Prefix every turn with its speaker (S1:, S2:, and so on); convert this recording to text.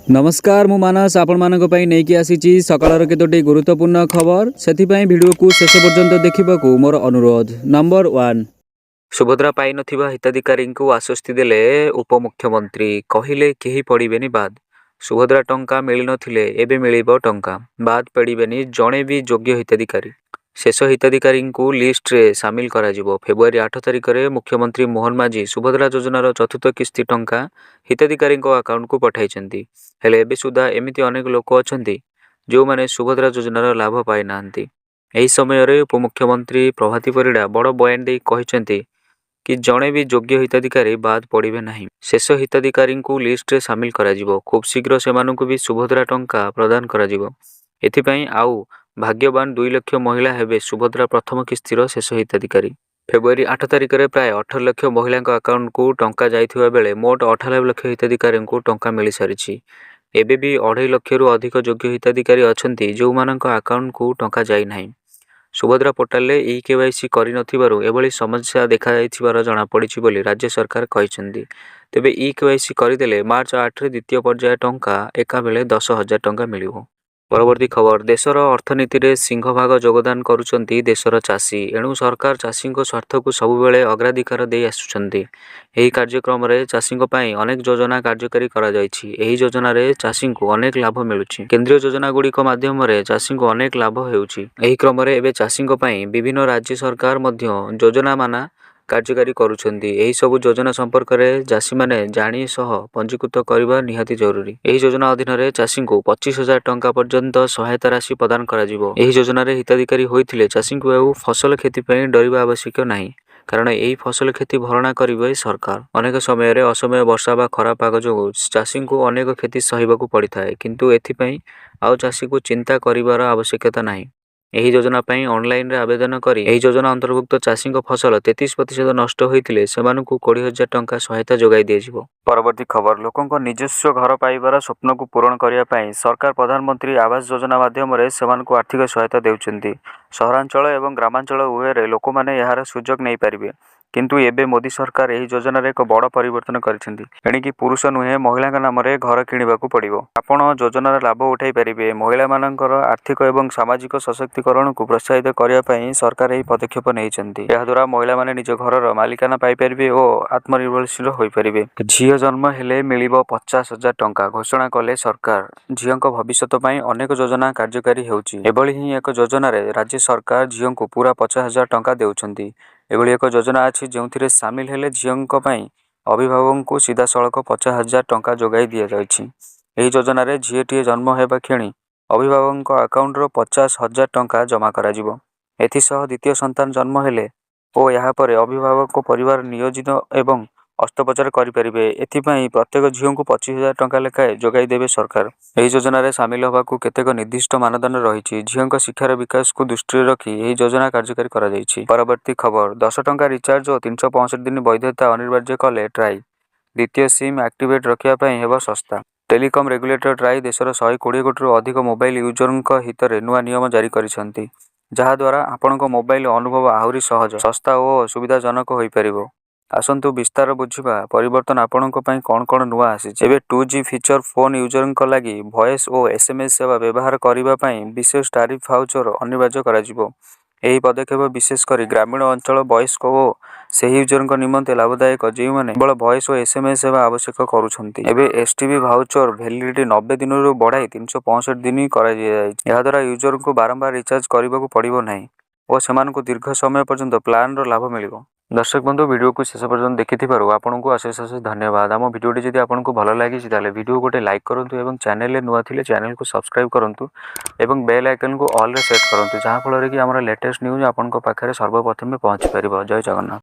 S1: नमस्कार मु मानस आपण मानक पई नेकी आसीची सकाळर केतोटी गुरुत्वपूर्ण खबर सेथिपई भिडियो को शेष पर्यंत देखिबाकू मोर अनुरोध। नंबर 1 सुभद्रा पाई नथिबा हिताधिकारी को आश्वस्ति देले उपमुख्यमंत्री कहिले केही पड़िबेनी बाद। सुभद्रा टंका मिल नथिले एबे मिलिबो टंका बाद पड़िबेनी जणे भी योग्य हिताधिकारी। शेष हिताधिकारी को लिस्ट रे सामिल करा जिवो। फेब्रुआरी 8 तारिख रे मुख्यमंत्री मोहन माझी सुभद्रा योजनार चतुर्थ किस्ती टंका हिताधिकारी अकाउंट को पठाइछंती। हेले एबे सुधा एमिति अनेक लोक अछंती जो माने सुभद्रा योजनार लाभ पाइ नाहंती। एही समय रे उपमुख्यमंत्री प्रभाती परिडा बड़ बयान देई कहिसंती कि जणे भी योग्य हिताधिकारी बाद पड़िबे नाही। शेष हिताधिकारी को लिस्ट रे सामिल करा जिवो। खूब शीघ्र सेमानकु भी सुभद्रा टंका प्रदान करा जिवो। एथिपई आउ भाग्यवान 2 लाख महिला हेबे सुभद्रा प्रथम किस्तीर शेष हिताधिकारी। फेब्रुआरी 8 तारिख रे प्राय 18 लाख महिला अकाउंट को टंका जाइथिबा बेले मोट 18 लाख हिताधिकारी को टंका मिल सारिछि। एबे भी 2.5 लाख रु अधिक योग्य हिताधिकारी अछंती जो मानक अकाउंट को टंका जाई नाही। सुभद्रा पोर्टाल रे ई केवाईसी करि नथिबारु एभली समस्या देखा जाइथिबार जणा पड़िछि बोली राज्य सरकार कहिसंती। तेबे ई केवाईसी करिदेले मार्च 8 रे द्वितीय पर्याय टंका एका बेले 10,000 टंका मिलिबो। परवर्ती खबर देशर अर्थनीति रे सिंहभाग योगदान करुचंती देशर चाषी। एणु सरकार चाषी स्वार्थ को सबुबेले अग्राधिकार दे आसुचंती। एही कार्यक्रम रे चाषी पई अनेक योजना कार्यकारी करा जायछि। एही योजना रे चाषी को अनेक लाभ मिलुछि। केंद्रीय योजना गुड़िक माध्यम रे चाषी को अनेक लाभ हेउछि। एही क्रम रे एबे चाषी पई विभिन्न राज्य सरकार मध्य योजना माना कार्यकारी करुछंती। एही सब योजना संपर्क रे चाषी माने जानि सह पंजीकृत करबा निहाती जरूरी। एही योजना अधीन रे चाषी को 25,000 टंका पर्यंत सहायता राशि प्रदान करा जिवो। एही योजना रे हिताधिकारी होइथिले चाषी को एउ फसल खेती पई डरिबा आवश्यक नाही कारण एही फसल खेती भरणा करिवे सरकार। अनेक समय रे असमय वर्षा बा खराब पाग जो चाषी को अनेक खेती सहिबाकू पड़िथाय किंतु एथि पई आउ चाषी को चिंता करिवार आवश्यकता नाही। एही योजना पई ऑनलाइन रे आवेदन करी एही योजना अंतर्भुक्त चाषी को फसल 33% नष्ट होइथिले सेमानकू 20,000 टंका सहायता जोगाई दिए जिवो। परवर्ती खबर लोकंक निजस्व घर पाइबार स्वप्न को पूरण करिया पई सरकार प्रधानमंत्री आवास योजना माध्यम रे सेमानकू आर्थिक सहायता देउचंती। सहरांचल एवं ग्रामांचल उभय रे लोक माने यार सुजोग नै पारिबे किंतु एबे मोदी सरकार एही योजना रे एक बड़ परिवर्तन करिसेंती। एणिकी पुरुष नुहे महिला नाम रे घर किनिबाकू पड़िबो। आपण योजनार लाभ उठाई पारिबे। महिला मानकर आर्थिक एवं सामाजिक सशक्तिकरण को प्रोत्साहित करिया पई सरकार एही पदक्षेप नेइचंती। एहा द्वारा महिला माने निज घरर मालिकाना पाइ पारिबे ओ आत्मनिर्भरशील होई पारिबे। झियो जन्म हेले मिलिबो 50,000 टंका घोषणा कले सरकार। झियोंक भविष्यत पई अनेक योजना कार्यकारी हेउची। एभली ही एक योजना रे राज्य सरकार झियोंको पूरा 50,000 टंका देउचंती। एभली एक योजना अछि जेउथिरे सामिल हेले झियोंक पई अभिभावक को सीधा सड़क 50,000 टंका जोगाई दिया जायछि। एही योजना रे झिएटीए जन्म हेबा क्षणी अभिभावक अकाउंट रो 50,000 टंका जमा करा जिवो। एथिसह द्वितीय संतान जन्म हेले ओ यहाँ पर अभिभावक को परिवार नियोजित एवं अस्त्रोपचार करिपारिबे। एथिपई प्रत्येक झियो को 25,000 टंका लेखाए जोगाई देबे सरकार। एही योजना रे सामिल होबाकू केतेक निर्दिष्ट मानदंड रहिछि। झियोंक शिक्षार विकास को दृष्टि रखी एही योजना कार्यकारी करा जायछि। परवर्ती खबर 10 टंका रिचार्ज और 365 दिन वैधता अनिवार्य कले ट्राई। द्वितीय सिम एक्टिवेट रखिया पई हेबो सस्ता। टेलीकॉम रेगुलेटर ट्राई देशर 120 कोटी अधिक मोबाइल यूजरंक हित रे नुआ नियम जारी करिसंती जहा द्वारा आपनक मोबाइल अनुभव आहुरी सहज सस्ता और सुविधाजनक होई परिबो। आसंतु विस्तार बुझिबा परिवर्तन आपनक पई कोन नुआ आसीछि। एबे 2G फीचर फोन यूजरंक लागि वॉइस और एसएमएस सेवा व्यवहार करिबा पई विशेष टैरिफ वाउचर अनिवार्य करा जिवो। एही पदक्षेप विशेष करी ग्रामीण अंचल वयस्क और सेही यूजरंक निमंते लाभदायक जे माने केवल वॉइस और एसएमएस सेवा आवश्यक करूछंती। एबे एसटीबी वाउचर वैलिडिटी 90 दिन रु बढ़ाई 365 दिन करा जाय। एहा द्वारा यूजर को बारंबार रिचार्ज करबाकू पड़िबो नाही और सेमानकू दीर्घ समय पर्यंत प्लान रो लाभ मिलिबो। दर्शक बंधु वीडियो को शेष पर्यंत देखिथिबारु आपनकू अशेष धन्यवाद। आम वीडियोटी जदि आपनकू भल लागिछि ताले वीडियो गोटे लाइक करंतु एवं चैनल रे नुआ थिले चैनल को सब्सक्राइब करंतु एवं बेल आइकन को ऑल रे सेट करंतु जहा फल रे कि हमर लेटेस्ट न्यूज आपनको पाखरे सर्वप्रथम पहुंच परिबो। जय जगन्नाथ।